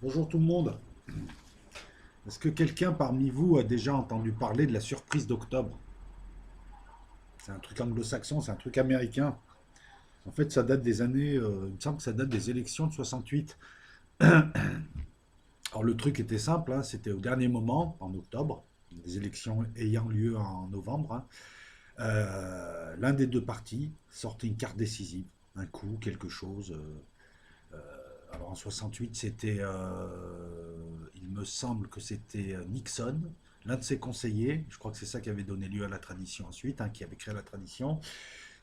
Bonjour tout le monde. Est-ce que quelqu'un parmi vous a déjà entendu parler de la surprise d'octobre? C'est un truc anglo-saxon, c'est un truc américain. En fait, ça date des années, il me semble que ça date des élections de 68. Alors le truc était simple, hein, c'était au dernier moment, en octobre, des élections ayant lieu en novembre, hein. L'un des deux partis sortait une carte décisive, un coup, quelque chose. Alors en 68, c'était, il me semble que c'était Nixon, l'un de ses conseillers, je crois que c'est ça qui avait donné lieu à la tradition ensuite, hein, qui avait créé la tradition,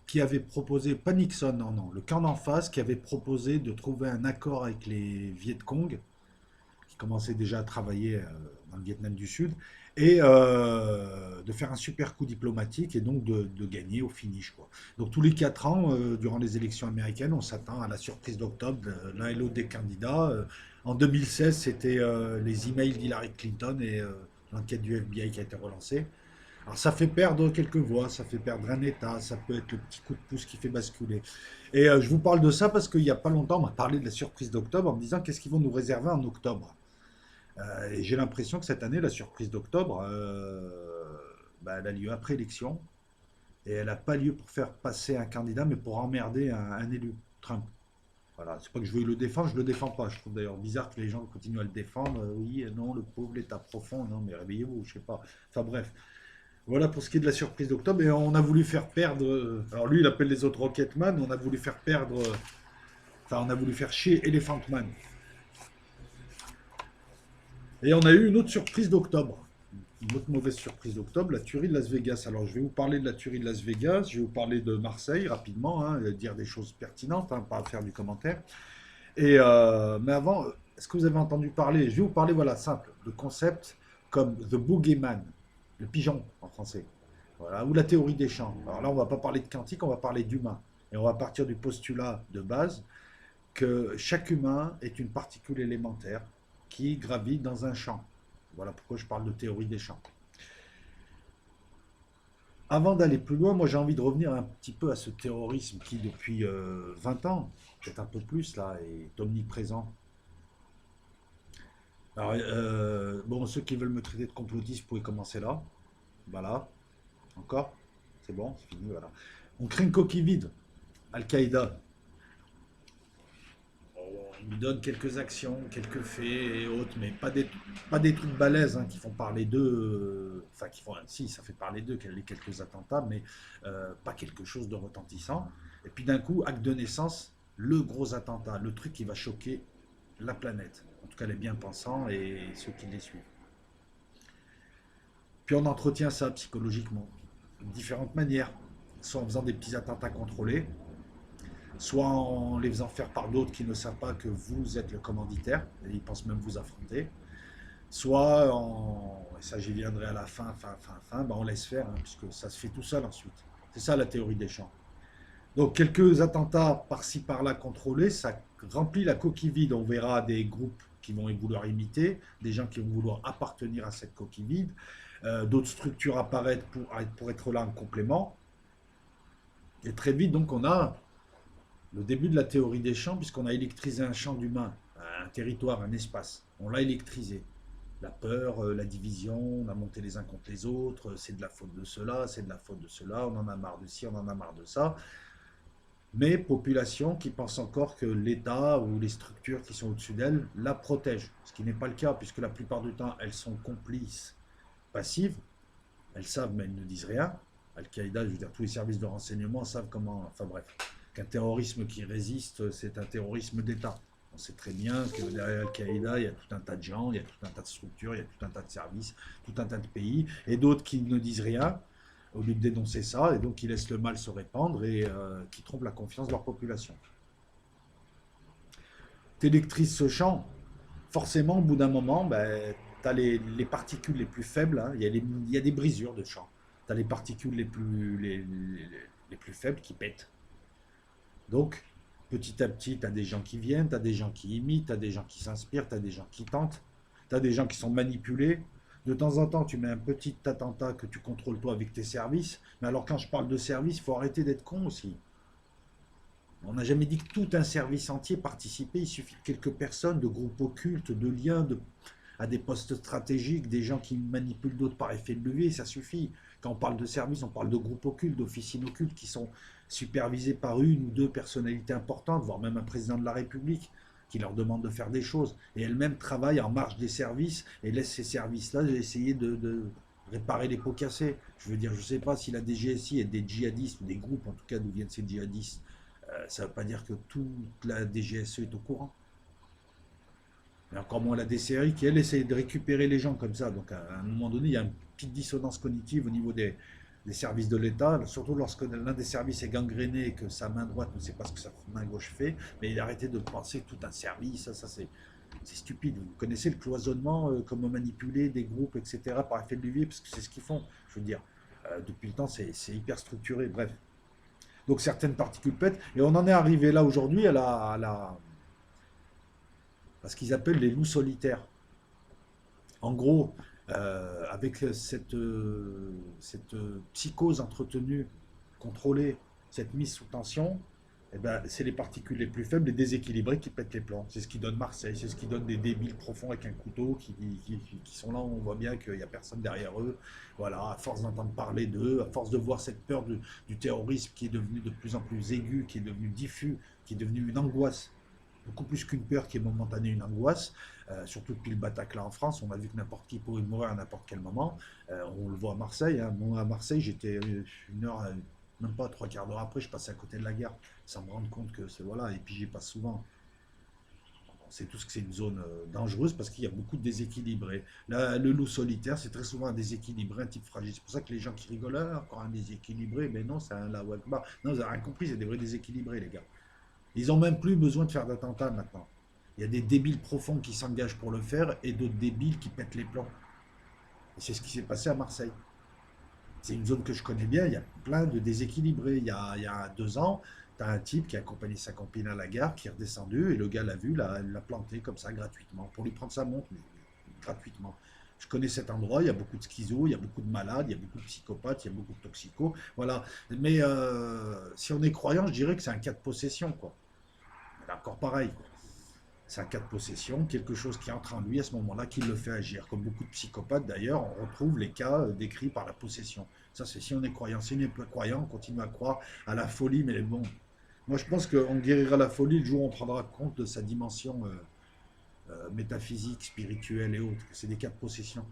qui avait proposé, pas Nixon, non, non, le camp d'en face, qui avait proposé de trouver un accord avec les Viet Cong, qui commençaient déjà à travailler dans le Vietnam du Sud, et de faire un super coup diplomatique et donc de gagner au finish, quoi. Donc tous les 4 ans, durant les élections américaines, on s'attend à la surprise d'octobre de l'un et l'autre des candidats. En 2016, c'était les emails d'Hillary Clinton et l'enquête du FBI qui a été relancée. Alors ça fait perdre quelques voix, ça fait perdre un État, ça peut être le petit coup de pouce qui fait basculer. Et je vous parle de ça parce qu'il n'y a pas longtemps, on m'a parlé de la surprise d'octobre en me disant qu'est-ce qu'ils vont nous réserver en octobre. Et j'ai l'impression que cette année, la surprise d'octobre, bah, elle a lieu après élection. Et elle n'a pas lieu pour faire passer un candidat, mais pour emmerder un élu, Trump. Voilà, c'est pas que je veux le défendre, je le défends pas. Je trouve d'ailleurs bizarre que les gens continuent à le défendre. Oui, non, le pauvre, l'État profond, non, mais réveillez-vous, je sais pas. Enfin bref, voilà pour ce qui est de la surprise d'octobre. Et on a voulu faire perdre. Alors lui, il appelle les autres Rocketman. On a voulu faire perdre. Enfin, on a voulu faire chier Elephant Man. Et on a eu une autre surprise d'octobre. Une autre mauvaise surprise d'octobre, la tuerie de Las Vegas. Alors, je vais vous parler de la tuerie de Las Vegas, je vais vous parler de Marseille rapidement, hein, dire des choses pertinentes, hein, pas faire du commentaire. Mais avant, est-ce que vous avez entendu parler? Je vais vous parler, voilà, simple, de concepts comme The Boogeyman, le pigeon en français, voilà, ou la théorie des champs. Alors là, on ne va pas parler de quantique, on va parler d'humain. Et on va partir du postulat de base que chaque humain est une particule élémentaire qui gravite dans un champ. Voilà pourquoi je parle de théorie des champs. Avant d'aller plus loin, moi j'ai envie de revenir un petit peu à ce terrorisme qui, depuis 20 ans, peut-être un peu plus là, est omniprésent. Alors, bon, ceux qui veulent me traiter de complotiste, vous pouvez commencer là. Voilà, encore. C'est bon, c'est fini, voilà. On crée une coquille vide. Al-Qaïda, on nous donne quelques actions, quelques faits et autres, mais pas des trucs balèzes, hein, qui font parler d'eux. Enfin, qui font, si, ça fait parler d'eux, les quelques attentats, mais pas quelque chose de retentissant. Et puis d'un coup, acte de naissance, le gros attentat, le truc qui va choquer la planète. En tout cas, les bien-pensants et ceux qui les suivent. Puis on entretient ça psychologiquement, de différentes manières. Soit en faisant des petits attentats contrôlés, soit en les faisant faire par d'autres qui ne savent pas que vous êtes le commanditaire, et ils pensent même vous affronter, soit en, et ça j'y viendrai à la fin, ben on laisse faire, hein, puisque ça se fait tout seul ensuite. C'est ça la théorie des champs. Donc quelques attentats par-ci par-là contrôlés, ça remplit la coquille vide. On verra des groupes qui vont vouloir imiter, des gens qui vont vouloir appartenir à cette coquille vide, d'autres structures apparaître pour être là en complément. Et très vite, donc, on a le début de la théorie des champs, puisqu'on a électrisé un champ d'humains, un territoire, un espace. On l'a électrisé. La peur, la division, on a monté les uns contre les autres, c'est de la faute de cela, c'est de la faute de cela, on en a marre de ci, on en a marre de ça. Mais population qui pense encore que l'État ou les structures qui sont au-dessus d'elle la protègent, ce qui n'est pas le cas, puisque la plupart du temps, elles sont complices, passives, elles savent mais elles ne disent rien. Al-Qaïda, je veux dire, tous les services de renseignement savent comment, enfin bref, qu'un terrorisme qui résiste, c'est un terrorisme d'État. On sait très bien que derrière Al-Qaïda, il y a tout un tas de gens, il y a tout un tas de structures, il y a tout un tas de services, tout un tas de pays, et d'autres qui ne disent rien au lieu de dénoncer ça, et donc qui laissent le mal se répandre et qui trompent la confiance de leur population. T'électrises ce champ, forcément, au bout d'un moment, ben, tu as les particules les plus faibles, hein, il y a des brisures de champ. Tu as les particules les plus faibles qui pètent. Donc, petit à petit, tu as des gens qui viennent, tu as des gens qui imitent, tu as des gens qui s'inspirent, tu as des gens qui tentent, tu as des gens qui sont manipulés. De temps en temps, tu mets un petit attentat que tu contrôles toi avec tes services. Mais alors, quand je parle de services, il faut arrêter d'être con aussi. On n'a jamais dit que tout un service entier participait. Il suffit de quelques personnes, de groupes occultes, de liens à des postes stratégiques, des gens qui manipulent d'autres par effet de levier, ça suffit. Quand on parle de services, on parle de groupes occultes, d'officines occultes qui sont supervisés par une ou deux personnalités importantes, voire même un président de la République qui leur demande de faire des choses. Et elles-mêmes travaillent en marge des services et laissent ces services-là essayer de réparer les pots cassés. Je veux dire, je ne sais pas si la DGSI est des djihadistes ou des groupes, en tout cas d'où viennent ces djihadistes. Ça ne veut pas dire que toute la DGSE est au courant. Et encore moins la DCRI qui, elle, essaie de récupérer les gens comme ça. Donc, à un moment donné, il y a une petite dissonance cognitive au niveau des services de l'État, surtout lorsque l'un des services est gangréné et que sa main droite ne sait pas ce que sa main gauche fait. Mais il a arrêté de penser tout un service. Ça c'est stupide. Vous connaissez le cloisonnement, comment manipuler des groupes, etc., par effet de levier, parce que c'est ce qu'ils font. Je veux dire, depuis le temps, c'est hyper structuré. Bref. Donc, certaines particules pètent. Et on en est arrivé là aujourd'hui à ce qu'ils appellent les loups solitaires. En gros, avec cette psychose entretenue, contrôlée, cette mise sous tension, eh ben, c'est les particules les plus faibles, les déséquilibrées qui pètent les plombs. C'est ce qui donne Marseille, c'est ce qui donne des débiles profonds avec un couteau qui sont là, on voit bien qu'il n'y a personne derrière eux. Voilà, à force d'entendre parler d'eux, à force de voir cette peur du terrorisme qui est devenue de plus en plus aiguë, qui est devenue diffus, qui est devenue une angoisse beaucoup plus qu'une peur qui est momentanée, une angoisse, surtout depuis le Bataclan en France. On a vu que n'importe qui pouvait mourir à n'importe quel moment. On le voit à Marseille. Hein. Moi, à Marseille, j'étais une heure, même pas trois quarts d'heure après, je passais à côté de la gare, sans me rendre compte que c'est voilà. Et puis j'y passe souvent. On sait tous que c'est une zone dangereuse parce qu'il y a beaucoup de déséquilibrés. Là, le loup solitaire, c'est très souvent un déséquilibré, un type fragile. C'est pour ça que les gens qui rigolent, ah, encore un déséquilibré, mais non, c'est un Allahu Akbar. Non, vous avez rien compris, c'est des vrais déséquilibrés, les gars. Ils n'ont même plus besoin de faire d'attentats maintenant. Il y a des débiles profonds qui s'engagent pour le faire et d'autres débiles qui pètent les plombs. Et c'est ce qui s'est passé à Marseille. C'est une zone que je connais bien, il y a plein de déséquilibrés. Il y a 2 ans, tu as un type qui a accompagné sa copine à la gare, qui est redescendu, et le gars l'a vu, l'a planté comme ça gratuitement, pour lui prendre sa montre, gratuitement. Je connais cet endroit, il y a beaucoup de schizos, il y a beaucoup de malades, il y a beaucoup de psychopathes, il y a beaucoup de toxicos, voilà. Mais si on est croyant, je dirais que c'est un cas de possession, quoi. Là, encore pareil, quoi. C'est un cas de possession, quelque chose qui entre en lui à ce moment-là qui le fait agir. Comme beaucoup de psychopathes d'ailleurs, on retrouve les cas décrits par la possession. Ça, c'est si on est croyant. Si on n'est pas croyant, on continue à croire à la folie, mais bon. Moi, je pense qu'on guérira la folie le jour où on prendra compte de sa dimension métaphysique, spirituelle et autres. C'est des cas de possession.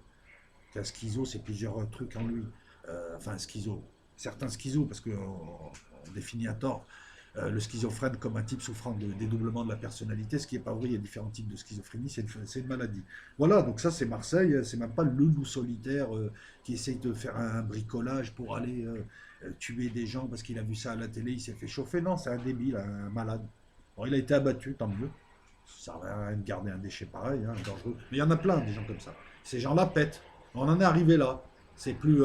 Qu'un schizo, c'est plusieurs trucs en lui. Enfin, un schizo. Certains schizos, parce qu'on définit à tort le schizophrène comme un type souffrant de dédoublement de la personnalité, ce qui n'est pas vrai, il y a différents types de schizophrénie, c'est une maladie. Voilà, donc ça c'est Marseille, c'est même pas le loup solitaire qui essaye de faire un bricolage pour aller tuer des gens parce qu'il a vu ça à la télé, il s'est fait chauffer, non, c'est un débile, un malade. Bon, il a été abattu, tant mieux, ça sert à rien de garder un déchet pareil, hein, dangereux. Mais il y en a plein des gens comme ça. Ces gens-là pètent. On en est arrivé là. C'est plus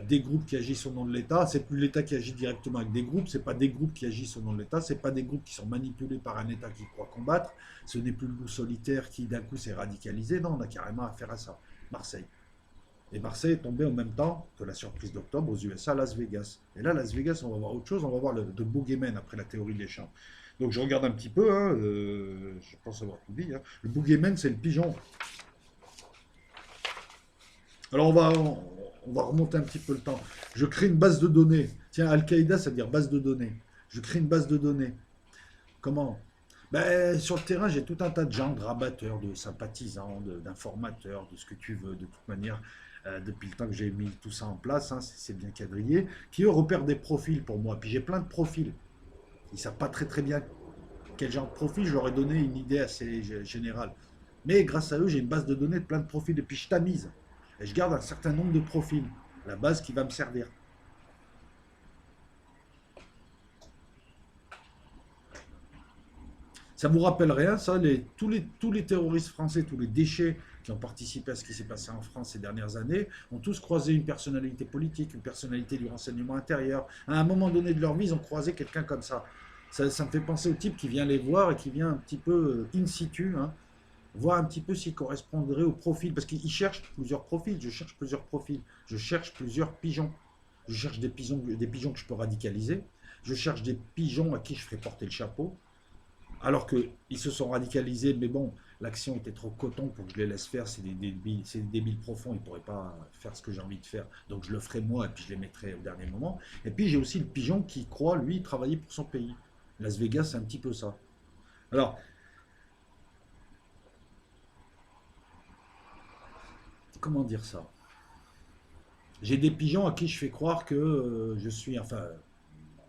des groupes qui agissent au nom de l'État, c'est plus l'État qui agit directement avec des groupes, c'est pas des groupes qui agissent au nom de l'État, c'est pas des groupes qui sont manipulés par un État qui croit combattre, ce n'est plus le loup solitaire qui d'un coup s'est radicalisé, non, on a carrément affaire à ça. Marseille. Et Marseille est tombé en même temps que la surprise d'octobre aux USA à Las Vegas. Et là, Las Vegas, on va voir autre chose, on va voir le boogeyman après la théorie des champs. Donc je regarde un petit peu, hein, je pense avoir tout dit. Hein. Le boogeyman, c'est le pigeon. Alors on va remonter un petit peu le temps. Je crée une base de données. Tiens, Al-Qaïda, ça veut dire base de données. Je crée une base de données. Comment? Ben, sur le terrain, j'ai tout un tas de gens, de rabatteurs, de sympathisants, d'informateurs, de ce que tu veux, de toute manière, depuis le temps que j'ai mis tout ça en place, hein, c'est bien quadrillé, qui eux repèrent des profils pour moi. Puis j'ai plein de profils. Ils ne savent pas très très bien quel genre de profil, je leur ai donné une idée assez générale. Mais grâce à eux, j'ai une base de données de plein de profils. Et puis je tamise. Et je garde un certain nombre de profils. La base qui va me servir. Ça vous rappelle rien, ça tous les terroristes français, tous les déchets qui ont participé à ce qui s'est passé en France ces dernières années, ont tous croisé une personnalité politique, une personnalité du renseignement intérieur. À un moment donné de leur vie, ils ont croisé quelqu'un comme ça. Ça me fait penser au type qui vient les voir et qui vient un petit peu in situ, hein, voir un petit peu s'il correspondrait au profil. Parce qu'ils cherchent plusieurs profils, je cherche plusieurs profils, je cherche plusieurs pigeons. Je cherche des pigeons que je peux radicaliser. Je cherche des pigeons à qui je ferai porter le chapeau. Alors qu'ils se sont radicalisés, mais bon, l'action était trop coton pour que je les laisse faire. C'est des débiles profonds, ils ne pourraient pas faire ce que j'ai envie de faire. Donc je le ferai moi et puis je les mettrai au dernier moment. Et puis j'ai aussi le pigeon qui croit, lui, travailler pour son pays. Las Vegas, c'est un petit peu ça. Alors, comment dire ça? J'ai des pigeons à qui je fais croire que je suis, enfin,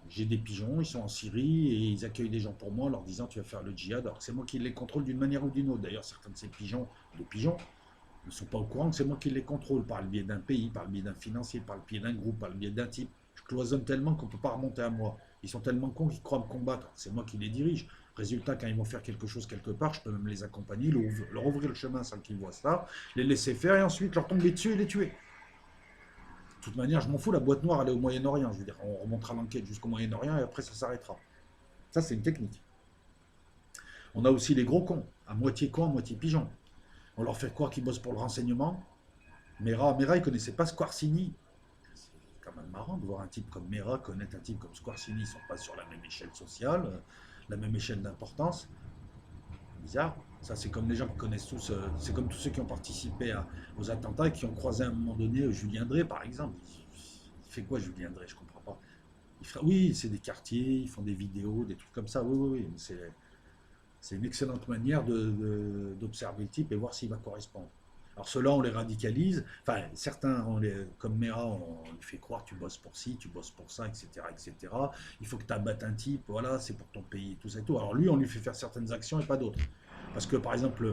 j'ai des pigeons, ils sont en Syrie et ils accueillent des gens pour moi en leur disant tu vas faire le djihad, alors que c'est moi qui les contrôle d'une manière ou d'une autre. D'ailleurs, certains de ces pigeons, ne sont pas au courant que c'est moi qui les contrôle par le biais d'un pays, par le biais d'un financier, par le biais d'un groupe, par le biais d'un type. Je cloisonne tellement qu'on ne peut pas remonter à moi. Ils sont tellement cons qu'ils croient me combattre. C'est moi qui les dirige. Résultat, quand ils vont faire quelque chose quelque part, je peux même les accompagner, leur ouvrir le chemin sans qu'ils voient ça, les laisser faire et ensuite leur tomber dessus et les tuer. De toute manière, je m'en fous, la boîte noire, elle est au Moyen-Orient. Je veux dire, on remontera l'enquête jusqu'au Moyen-Orient et après, ça s'arrêtera. Ça, c'est une technique. On a aussi les gros cons, à moitié pigeons. On leur fait croire qu'ils bossent pour le renseignement. Mera, il connaissait pas Squarcini. C'est quand même marrant de voir un type comme Mera connaître un type comme Squarcini. Ils ne sont pas sur la même échelle sociale, la même échelle d'importance. Bizarre. Ça, c'est comme les gens qui connaissent tous, c'est comme tous ceux qui ont participé aux attentats et qui ont croisé à un moment donné Julien Drey, par exemple. Il fait quoi, Julien Drey? Je comprends pas. Oui, c'est des quartiers, ils font des vidéos, des trucs comme ça. Oui, oui, oui. C'est une excellente manière d'observer le type et voir s'il va correspondre. Alors ceux-là, on les radicalise. Enfin, certains, comme Mera, on lui fait croire tu bosses pour ci, tu bosses pour ça, etc., etc. Il faut que tu abattes un type, voilà, c'est pour ton pays, tout ça et tout. Alors lui, on lui fait faire certaines actions et pas d'autres. Parce que par exemple,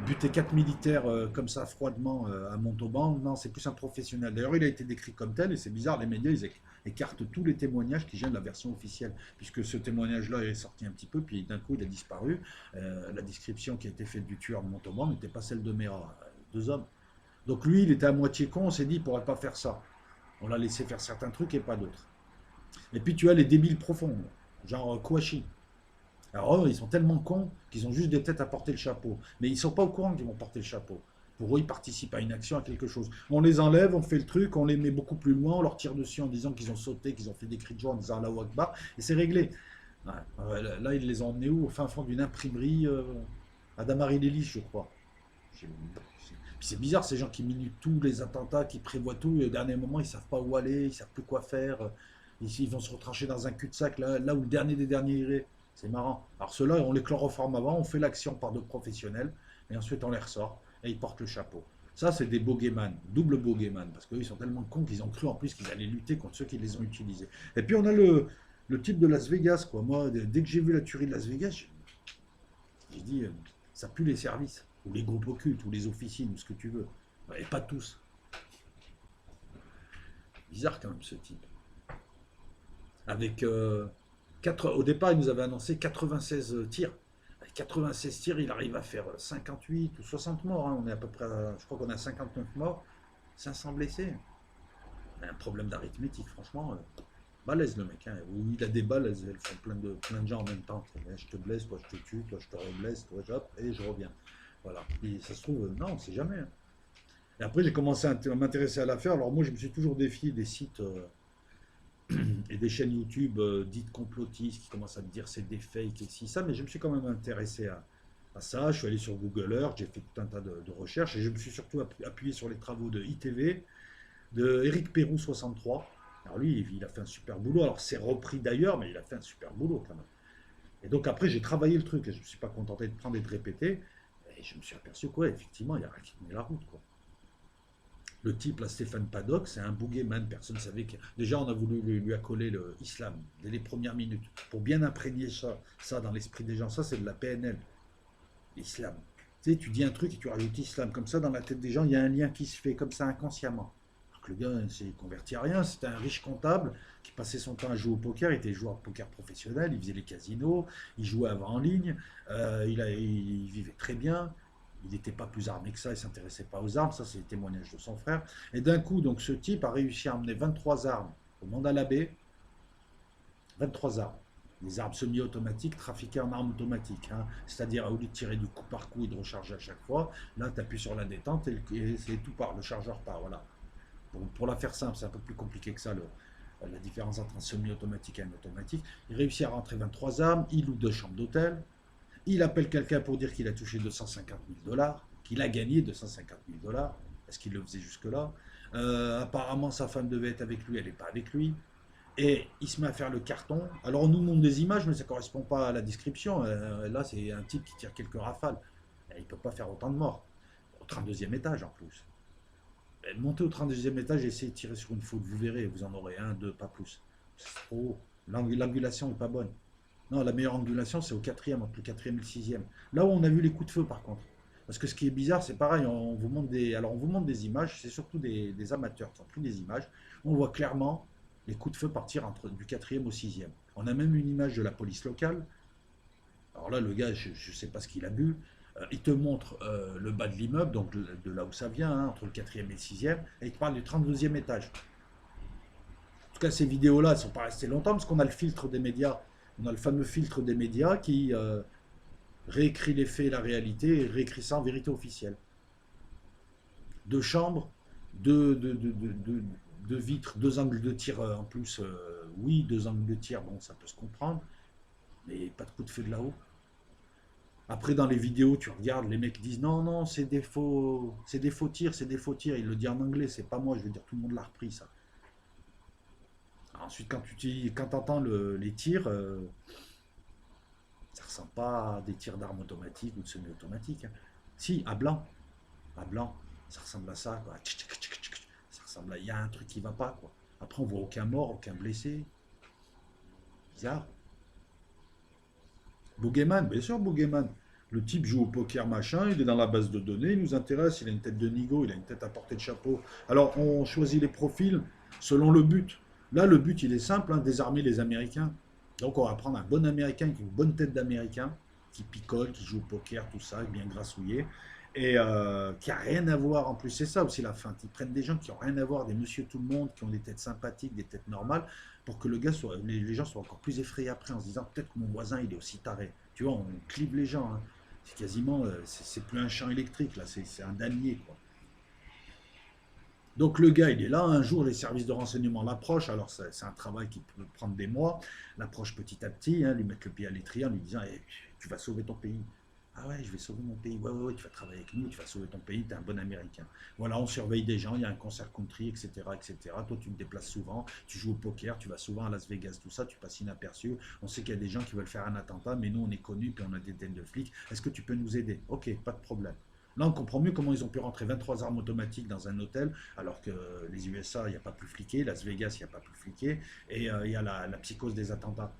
buter 4 militaires comme ça froidement à Montauban, non, c'est plus un professionnel. D'ailleurs, il a été décrit comme tel, et c'est bizarre, les médias, ils écartent tous les témoignages qui viennent de la version officielle, puisque ce témoignage-là est sorti un petit peu, puis d'un coup, il a disparu. La description qui a été faite du tueur de Montauban n'était pas celle de Mera, 2 hommes. Donc lui, il était à moitié con, on s'est dit, il ne pourrait pas faire ça. On l'a laissé faire certains trucs et pas d'autres. Et puis tu as les débiles profonds, genre Kouachi. Alors eux, ils sont tellement cons qu'ils ont juste des têtes à porter le chapeau. Mais ils ne sont pas au courant qu'ils vont porter le chapeau. Pour eux, ils participent à une action, à quelque chose. On les enlève, on fait le truc, on les met beaucoup plus loin, on leur tire dessus en disant qu'ils ont sauté, qu'ils ont fait des cris de joie en disant Allahu Akbar, et c'est réglé. Ouais, là, ils les ont emmenés où? Au fin fond d'une imprimerie à Damary-Lélis, je crois. Puis c'est bizarre, ces gens qui minutent tous les attentats, qui prévoient tout, et au dernier moment, ils ne savent pas où aller, ils ne savent plus quoi faire. Ici, ils vont se retrancher dans un cul-de-sac, là où le dernier des derniers irait. C'est marrant. Alors ceux-là, on les chloroforme avant, on fait l'action par deux professionnels, et ensuite on les ressort, et ils portent le chapeau. Ça, c'est des bogeyman, double bogeyman, parce qu'eux, ils sont tellement cons qu'ils ont cru en plus qu'ils allaient lutter contre ceux qui les ont utilisés. Et puis on a le type de Las Vegas, quoi. Moi, dès que j'ai vu la tuerie de Las Vegas, j'ai dit, ça pue les services, ou les groupes occultes, ou les officines, ou ce que tu veux. Et pas tous. Bizarre quand même ce type. Avec au départ, il nous avait annoncé 96 tirs. Avec 96 tirs, il arrive à faire 58 ou 60 morts, hein. On est à peu près, je crois qu'on a 59 morts, 500 blessés. Il a un problème d'arithmétique, franchement. Balèze le mec, hein. Où il a des balles, elles font plein de gens en même temps. Je te blesse, toi je te tue, toi je te reblesse, toi j'hop, et je reviens. Voilà. Et ça se trouve, non, on sait jamais, hein. Et après, j'ai commencé à m'intéresser à l'affaire. Alors moi, je me suis toujours défié des sites et des chaînes YouTube dites complotistes qui commencent à me dire c'est des fakes et ci, ça, mais je me suis quand même intéressé à ça. Je suis allé sur Google Earth, j'ai fait tout un tas de recherches et je me suis surtout appuyé sur les travaux de ITV, de Eric Perrou 63. Alors lui, il a fait un super boulot. Alors c'est repris d'ailleurs, mais il a fait un super boulot quand même. Et donc après, j'ai travaillé le truc et je ne me suis pas contenté de prendre et de répéter. Et je me suis aperçu quoi, effectivement, il y a rien qui tenait la route, quoi. Le type, là, Stéphane Paddock, c'est un boogeyman. Personne ne savait que. Déjà, on a voulu lui accoler l'islam dès les premières minutes pour bien imprégner ça dans l'esprit des gens. Ça, c'est de la PNL, l'islam. Tu sais, tu dis un truc et tu rajoutes islam. Comme ça, dans la tête des gens, il y a un lien qui se fait comme ça inconsciemment. Alors que le gars, il s'est converti à rien. C'était un riche comptable qui passait son temps à jouer au poker. Il était joueur de poker professionnel. Il faisait les casinos. Il jouait avant en ligne. Il vivait très bien. Il n'était pas plus armé que ça, il ne s'intéressait pas aux armes, ça c'est le témoignage de son frère. Et d'un coup, donc ce type a réussi à emmener 23 armes au Mandala Bay, 23 armes. Des armes semi-automatiques trafiquées en armes automatiques, hein. C'est-à-dire au lieu de tirer du coup par coup et de recharger à chaque fois, là tu appuies sur la détente et c'est tout part, le chargeur part, voilà. Pour la faire simple, c'est un peu plus compliqué que ça la différence entre un semi-automatique et un automatique. Il réussit à rentrer 23 armes, il loue 2 chambres d'hôtel, il appelle quelqu'un pour dire qu'il a touché 250 000 dollars, qu'il a gagné 250 000 dollars, parce qu'il le faisait jusque-là. Apparemment, sa femme devait être avec lui, elle n'est pas avec lui. Et il se met à faire le carton. Alors on nous montre des images, mais ça ne correspond pas à la description. Là, c'est un type qui tire quelques rafales. Et il ne peut pas faire autant de morts. Au 32e étage en plus. Et montez au 32e étage et essayez de tirer sur une foule. Vous verrez, vous en aurez un, deux, pas plus. C'est trop haut. L'angulation n'est pas bonne. Non, la meilleure angulation, c'est au quatrième, entre le quatrième et le sixième. Là où on a vu les coups de feu, par contre. Parce que ce qui est bizarre, c'est pareil, on vous montre alors on vous montre des images, c'est surtout des amateurs qui ont pris des images. On voit clairement les coups de feu partir du quatrième au sixième. On a même une image de la police locale. Alors là, le gars, je ne sais pas ce qu'il a bu. Il te montre le bas de l'immeuble, donc de là où ça vient, hein, entre le quatrième et le sixième, et il te parle du 32e étage. En tout cas, ces vidéos-là ne sont pas restées longtemps parce qu'on a le filtre des médias. On a le fameux filtre des médias qui réécrit les faits et la réalité et réécrit ça en vérité officielle. 2 chambres, deux vitres, 2 angles de tir en plus. Oui, 2 angles de tir, bon, ça peut se comprendre, mais pas de coup de feu de là-haut. Après, dans les vidéos, tu regardes, les mecs disent non, non, c'est des faux tirs, c'est des faux tirs. Il le dit en anglais, c'est pas moi, je veux dire, tout le monde l'a repris, ça. Ensuite, quand tu entends les tirs, ça ressemble pas à des tirs d'armes automatiques ou de semi-automatiques, hein. Si, à blanc, ça ressemble à ça, quoi. Ça ressemble à, il y a un truc qui va pas, quoi. Après, on voit aucun mort, aucun blessé. Bizarre. Boogeyman, bien sûr, Boogeyman. Le type joue au poker, machin, il est dans la base de données, il nous intéresse, il a une tête de nigo, il a une tête à portée de chapeau. Alors, on choisit les profils selon le but. Là, le but, il est simple, hein, désarmer les Américains. Donc, on va prendre un bon Américain avec une bonne tête d'Américain, qui picole, qui joue au poker, tout ça, bien grassouillé, et qui a rien à voir. En plus, c'est ça aussi la feinte. Ils prennent des gens qui ont rien à voir, des monsieur tout le monde, qui ont des têtes sympathiques, des têtes normales, pour que les gens soient encore plus effrayés après en se disant peut-être que mon voisin, il est aussi taré. Tu vois, on clive les gens, hein. C'est quasiment, c'est plus un champ électrique, là, c'est un damier, quoi. Donc le gars, il est là, un jour les services de renseignement l'approchent, alors c'est un travail qui peut prendre des mois, l'approche petit à petit, hein, lui mettre le pied à l'étrier en lui disant eh, tu vas sauver ton pays. Ah ouais, je vais sauver mon pays, ouais, ouais, ouais, tu vas travailler avec nous, tu vas sauver ton pays, tu es un bon Américain. Voilà, on surveille des gens, il y a un concert country, etc., etc. Toi, tu te déplaces souvent, tu joues au poker, tu vas souvent à Las Vegas, tout ça, tu passes inaperçu. On sait qu'il y a des gens qui veulent faire un attentat, mais nous, on est connus, puis on a des têtes de flics. Est-ce que tu peux nous aider? Ok, pas de problème. Là, on comprend mieux comment ils ont pu rentrer 23 armes automatiques dans un hôtel, alors que les USA, il n'y a pas plus fliqué, Las Vegas, il n'y a pas plus fliqué, et il y a la psychose des attentats.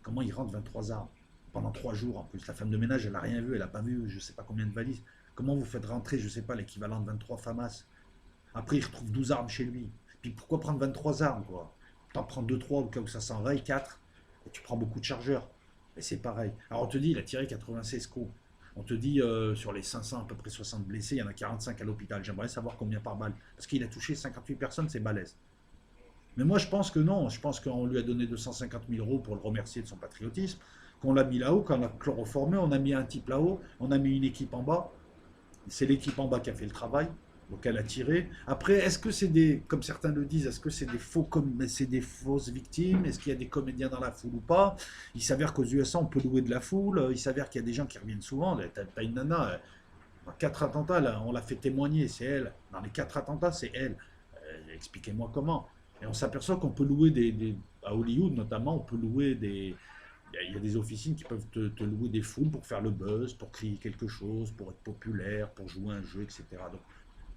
Comment ils rentrent 23 armes pendant 3 jours en plus? La femme de ménage, elle n'a rien vu, elle n'a pas vu je ne sais pas combien de valises. Comment vous faites rentrer, je ne sais pas, l'équivalent de 23 FAMAS? Après, il retrouve 12 armes chez lui. Puis pourquoi prendre 23 armes, quoi? T'en prends 2 3 au cas où ça s'enraye, 4 et tu prends beaucoup de chargeurs. Et c'est pareil. Alors on te dit, il a tiré 96 coups. On te dit, sur les 500, à peu près 60 blessés, il y en a 45 à l'hôpital. J'aimerais savoir combien par balle. Parce qu'il a touché 58 personnes, c'est balèze. Mais moi, je pense que non. Je pense qu'on lui a donné 250 000 € pour le remercier de son patriotisme. Qu'on l'a mis là-haut, qu'on l'a chloroformé, on a mis un type là-haut, on a mis une équipe en bas. C'est l'équipe en bas qui a fait le travail. Donc elle a tiré. Après, est-ce que c'est comme certains le disent, est-ce que c'est c'est des fausses victimes? Est-ce qu'il y a des comédiens dans la foule ou pas? Il s'avère qu'aux USA, on peut louer de la foule. Il s'avère qu'il y a des gens qui reviennent souvent. T'as une nana, dans 4 attentats, là, on l'a fait témoigner, c'est elle. Dans les 4 attentats, c'est elle. Expliquez-moi comment. Et on s'aperçoit qu'on peut louer à Hollywood notamment, on peut louer il y a des officines qui peuvent te louer des foules pour faire le buzz, pour crier quelque chose, pour être populaire, pour jouer un jeu, etc. Donc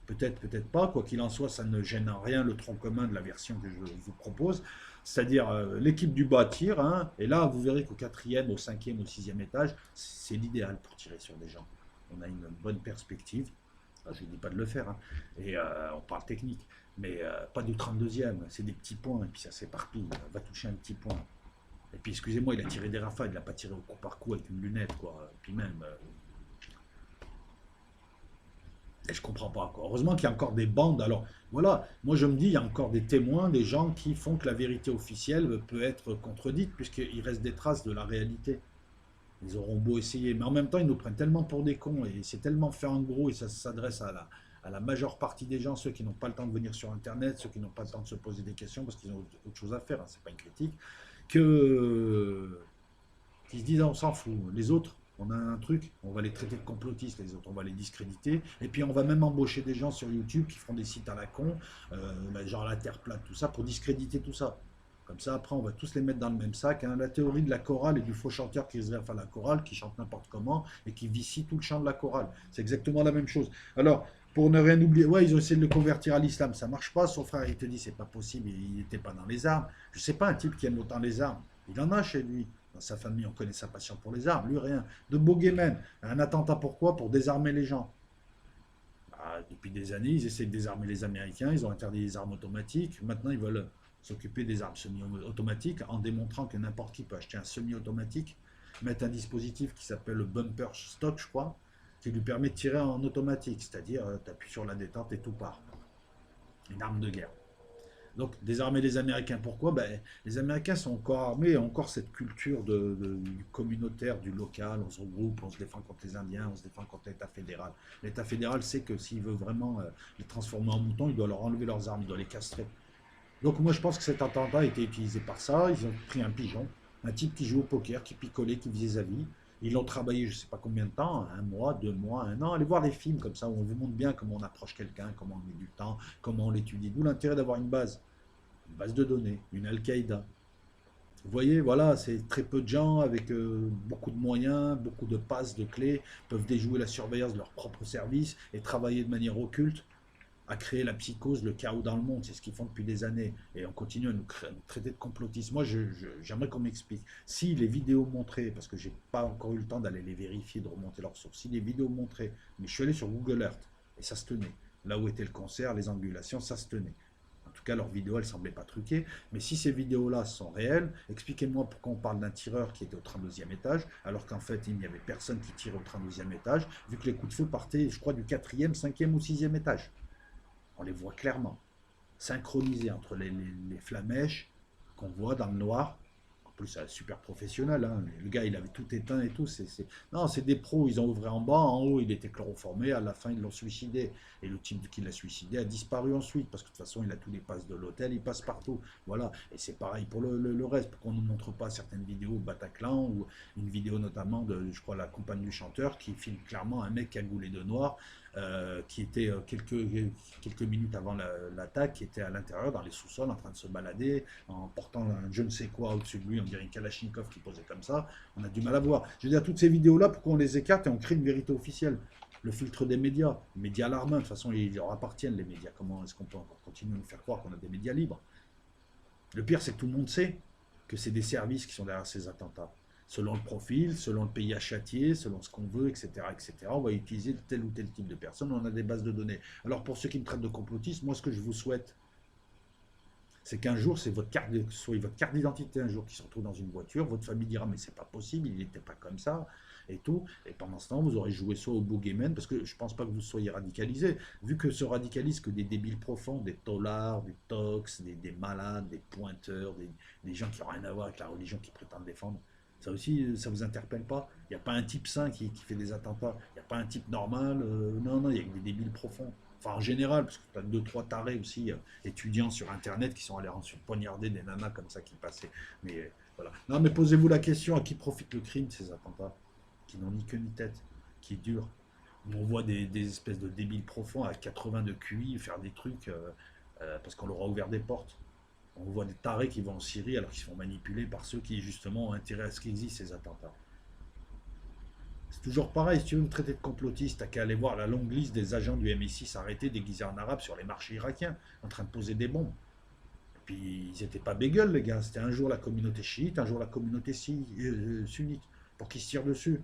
peut-être, peut-être pas. Quoi qu'il en soit, ça ne gêne en rien le tronc commun de la version que je vous propose. C'est-à-dire l'équipe du bas tire, hein, et là vous verrez qu'au quatrième, au cinquième, au sixième étage, c'est l'idéal pour tirer sur des gens. On a une bonne perspective. Je ne dis pas de le faire, hein. Et on parle technique, mais pas du 32e, c'est des petits points, et puis ça s'éparpille, va toucher un petit point. Et puis excusez-moi, il a tiré des rafales, il n'a pas tiré au coup par coup avec une lunette, quoi. Et puis même, et je comprends pas, quoi. Heureusement qu'il y a encore des bandes. Alors voilà, moi je me dis, il y a encore des témoins, des gens qui font que la vérité officielle peut être contredite, puisqu'il reste des traces de la réalité. Ils auront beau essayer, mais en même temps, ils nous prennent tellement pour des cons, et c'est tellement fait en gros, et ça s'adresse à à la majeure partie des gens, ceux qui n'ont pas le temps de venir sur Internet, ceux qui n'ont pas le temps de se poser des questions parce qu'ils ont autre chose à faire, hein, c'est pas une critique, que qui se disent ah, on s'en fout. Les autres, on a un truc, on va les traiter de complotistes, les autres, on va les discréditer. Et puis on va même embaucher des gens sur YouTube qui feront des sites à la con, genre la Terre plate, tout ça, pour discréditer tout ça. Comme ça, après, on va tous les mettre dans le même sac, hein. La théorie de la chorale et du faux chanteur qui se réfère à la chorale, qui chante n'importe comment et qui vicie tout le chant de la chorale. C'est exactement la même chose. Alors, pour ne rien oublier, ouais, ils ont essayé de le convertir à l'islam, ça marche pas. Son frère, il te dit, c'est pas possible, il n'était pas dans les armes. Je sais pas un type qui aime autant les armes. Il en a chez lui. Dans sa famille, on connaît sa passion pour les armes. Lui, rien. De Bogeyman, un attentat pourquoi? Pour désarmer les gens. Bah, depuis des années, ils essaient de désarmer les Américains. Ils ont interdit les armes automatiques. Maintenant, ils veulent s'occuper des armes semi-automatiques en démontrant que n'importe qui peut acheter un semi-automatique, mettre un dispositif qui s'appelle le bumper stock, je crois, qui lui permet de tirer en automatique. C'est-à-dire, tu appuies sur la détente et tout part. Une arme de guerre. Donc, désarmer les Américains, pourquoi? Ben, les Américains sont encore armés, ont encore cette culture du communautaire, du local, on se regroupe, on se défend contre les Indiens, on se défend contre l'État fédéral. L'État fédéral sait que s'il veut vraiment les transformer en moutons, il doit leur enlever leurs armes, il doit les castrer. Donc moi je pense que cet attentat a été utilisé par ça, ils ont pris un pigeon, un type qui joue au poker, qui picolait, qui faisait sa vie. Ils l'ont travaillé je ne sais pas combien de temps, un mois, 2 mois, un an. Allez voir des films comme ça où on vous montre bien comment on approche quelqu'un, comment on met du temps, comment on l'étudie. D'où l'intérêt d'avoir une base de données, une Al-Qaïda. Vous voyez, voilà, c'est très peu de gens avec beaucoup de moyens, beaucoup de passes, de clés, peuvent déjouer la surveillance de leur propre service et travailler de manière occulte à créer la psychose, le chaos dans le monde. C'est ce qu'ils font depuis des années. Et on continue à nous traiter de complotistes. Moi, j'aimerais qu'on m'explique. Si les vidéos montraient, parce que j'ai pas encore eu le temps d'aller les vérifier, de remonter leurs sources, si les vidéos montraient, mais je suis allé sur Google Earth, et ça se tenait. Là où était le concert, les angulations, ça se tenait. En tout cas, leurs vidéos, elles ne semblaient pas truquées. Mais si ces vidéos-là sont réelles, expliquez-moi pourquoi on parle d'un tireur qui était au 32e étage, alors qu'en fait, il n'y avait personne qui tire au 32e étage, vu que les coups de feu partaient, je crois, du 4e, 5e ou 6e étage. On les voit clairement, synchronisés entre les flamèches qu'on voit dans le noir. En plus, c'est super professionnel, hein. Le gars, il avait tout éteint et tout. Non, c'est des pros. Ils ont ouvré en bas. En haut, il était chloroformé. À la fin, ils l'ont suicidé. Et le type qui l'a suicidé a disparu ensuite. Parce que de toute façon, il a tous les passes de l'hôtel. Il passe partout. Voilà. Et c'est pareil pour le reste. Pourquoi on ne nous montre pas certaines vidéos au Bataclan ou une vidéo notamment de, je crois, la compagne du chanteur qui filme clairement un mec cagoulé de noir qui était quelques minutes avant l'attaque, qui était à l'intérieur, dans les sous-sols, en train de se balader, en portant un je ne sais quoi au-dessus de lui, on dirait une Kalachnikov qui posait comme ça. On a du mal à voir. Je veux dire, toutes ces vidéos-là, pourquoi on les écarte et on crée une vérité officielle? Le filtre des médias, les médias alarmants, de toute façon, ils leur appartiennent, les médias. Comment est-ce qu'on peut encore continuer à nous faire croire qu'on a des médias libres? Le pire, c'est que tout le monde sait que c'est des services qui sont derrière ces attentats. Selon le profil, selon le pays à châtier, selon ce qu'on veut, etc., etc., on va utiliser tel ou tel type de personne, on a des bases de données. Alors pour ceux qui me traitent de complotiste, moi ce que je vous souhaite, c'est qu'un jour, c'est votre carte, soit votre carte d'identité un jour qui se retrouve dans une voiture, votre famille dira mais c'est pas possible, il n'était pas comme ça et tout. Et pendant ce temps, vous aurez joué soit au bogeyman, parce que je pense pas que vous soyez radicalisé, vu que se radicalisent que des débiles profonds, des taulards, des tox, des malades, des pointeurs, des gens qui n'ont rien à voir avec la religion qu'ils prétendent défendre. Ça aussi, ça vous interpelle pas? Il n'y a pas un type sain qui fait des attentats. Il n'y a pas un type normal. Non, non, il y a que des débiles profonds. Enfin, en général, parce que tu as deux, trois tarés aussi, étudiants sur Internet, qui sont allés ensuite poignarder des nanas comme ça qui passaient. Mais voilà. Non, mais posez-vous la question, à qui profite le crime, ces attentats? Qui n'ont ni queue ni tête, qui durent. On voit des espèces de débiles profonds à 80 de QI faire des trucs parce qu'on leur a ouvert des portes. On voit des tarés qui vont en Syrie alors qu'ils se font manipuler par ceux qui justement ont intérêt à ce qu'existent ces attentats. C'est toujours pareil, si tu veux me traiter de complotiste, t'as qu'à aller voir la longue liste des agents du MI6 arrêtés déguisés en arabe sur les marchés irakiens, en train de poser des bombes. Et puis ils n'étaient pas bégueules les gars, c'était un jour la communauté chiite, un jour la communauté sunnite, pour qu'ils se tirent dessus.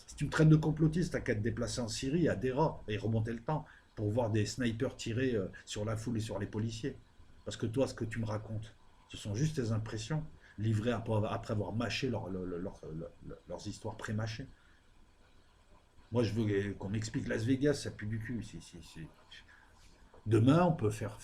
Si tu me traites de complotiste, t'as qu'à te déplacer en Syrie, à Dera, et remonter le temps, pour voir des snipers tirer sur la foule et sur les policiers. Parce que toi, ce que tu me racontes, ce sont juste tes impressions, livrées après avoir mâché leurs histoires pré-mâchées. Moi, je veux qu'on m'explique Las Vegas, ça pue du cul. Demain, on peut faire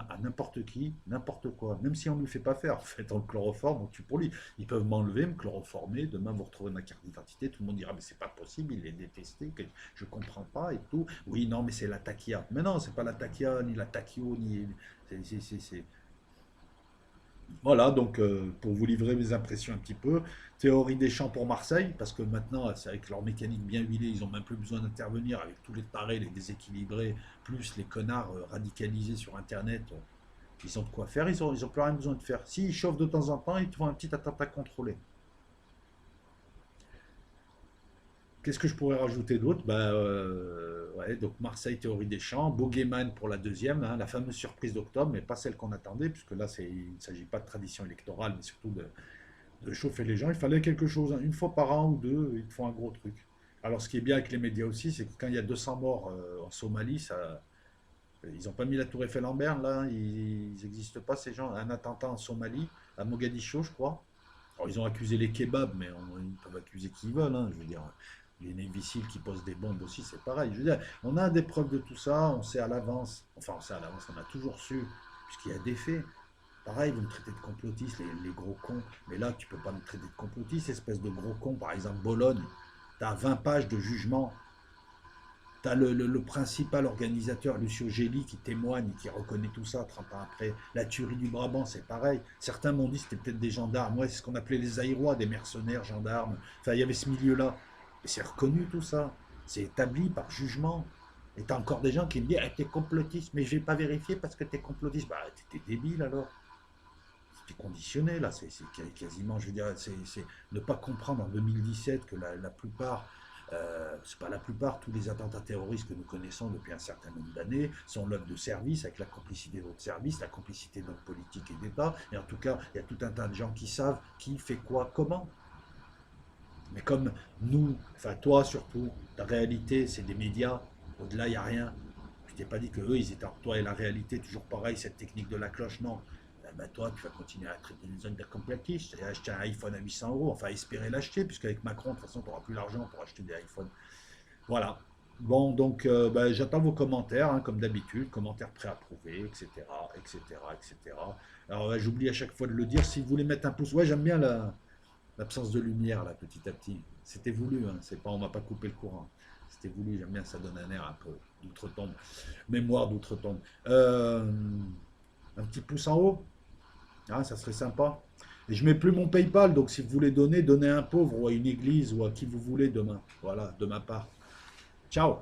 à n'importe qui, n'importe quoi, même si on ne le fait pas faire. En fait, on le chloroforme, on tue pour lui. Ils peuvent m'enlever, me chloroformer. Demain, vous retrouvez ma carte d'identité. Tout le monde dira, mais c'est pas possible, il est détesté, que je comprends pas et tout. Oui, non, mais c'est la taquia. Mais non, c'est pas la taquia, ni la taquio, ni. Voilà, donc pour vous livrer mes impressions un petit peu, théorie des champs pour Marseille, parce que maintenant, c'est avec leur mécanique bien huilée, ils n'ont même plus besoin d'intervenir avec tous les tarés, les déséquilibrés, plus les connards radicalisés sur Internet. Ils ont de quoi faire, ils ont plus rien besoin de faire. S'ils chauffent de temps en temps, ils te font un petit attentat contrôlé. Qu'est-ce que je pourrais rajouter d'autre? Ouais, donc Marseille, théorie des champs, Bogeyman pour la deuxième, hein, la fameuse surprise d'octobre, mais pas celle qu'on attendait, puisque là, il ne s'agit pas de tradition électorale, mais surtout de chauffer les gens. Il fallait quelque chose, hein. Une fois par an ou deux, ils font un gros truc. Alors, ce qui est bien avec les médias aussi, c'est que quand il y a 200 morts en Somalie, ils n'ont pas mis la tour Eiffel en berne, là, ils n'existent pas, ces gens. Un attentat en Somalie, à Mogadiscio, je crois. Alors, ils ont accusé les kebabs, mais ils peuvent accuser qui ils veulent, hein, je veux dire. Les imbéciles qui posent des bombes aussi, c'est pareil. Je veux dire, on a des preuves de tout ça, on sait à l'avance, enfin on sait à l'avance, on a toujours su, puisqu'il y a des faits. Pareil, vous me traitez de complotiste, les gros cons, mais là tu peux pas me traiter de complotiste, espèce de gros con. Par exemple, Bologne, tu as 20 pages de jugement, tu as le principal organisateur, Lucio Gelli, qui témoigne, qui reconnaît tout ça 30 ans après. La tuerie du Brabant, c'est pareil. Certains m'ont dit que c'était peut-être des gendarmes. Ouais, c'est ce qu'on appelait les Aïrois, des mercenaires, gendarmes. Enfin, il y avait ce milieu-là. Et c'est reconnu tout ça. C'est établi par jugement. Et t'as encore des gens qui me disent ah, t'es complotiste, mais je vais pas vérifier parce que t'es complotiste. Bah, t'es débile alors. C'était conditionné là. C'est quasiment, je veux dire, c'est ne pas comprendre en 2017 que la plupart c'est pas la plupart, tous les attentats terroristes que nous connaissons depuis un certain nombre d'années sont l'œuvre de service, avec la complicité d'autres services, la complicité d'autres politiques et d'État. Et en tout cas, il y a tout un tas de gens qui savent qui fait quoi, comment. Mais comme nous, enfin toi surtout, ta réalité, c'est des médias, au-delà, il n'y a rien. Tu t'es pas dit que eux, ils étaient entre toi et la réalité, toujours pareil, cette technique de la cloche, non. Ben toi, tu vas continuer à traiter une zone de complotiste et acheter un iPhone à 800 euros, enfin espérer l'acheter, puisqu'avec Macron, de toute façon, tu n'auras plus l'argent pour acheter des iPhones. Voilà. Bon, donc j'attends vos commentaires, hein, comme d'habitude, commentaires préapprouvés, etc., etc., etc. Alors j'oublie à chaque fois de le dire, si vous voulez mettre un pouce, ouais, j'aime bien l'absence de lumière, là, petit à petit. C'était voulu, hein, c'est pas, on m'a pas coupé le courant. C'était voulu, j'aime bien, ça donne un air un peu d'outre-tombe, mémoire d'outre-tombe. Un petit pouce en haut, hein, ça serait sympa. Et je mets plus mon PayPal, donc si vous voulez donner, donnez à un pauvre ou à une église ou à qui vous voulez demain. Voilà, de ma part. Ciao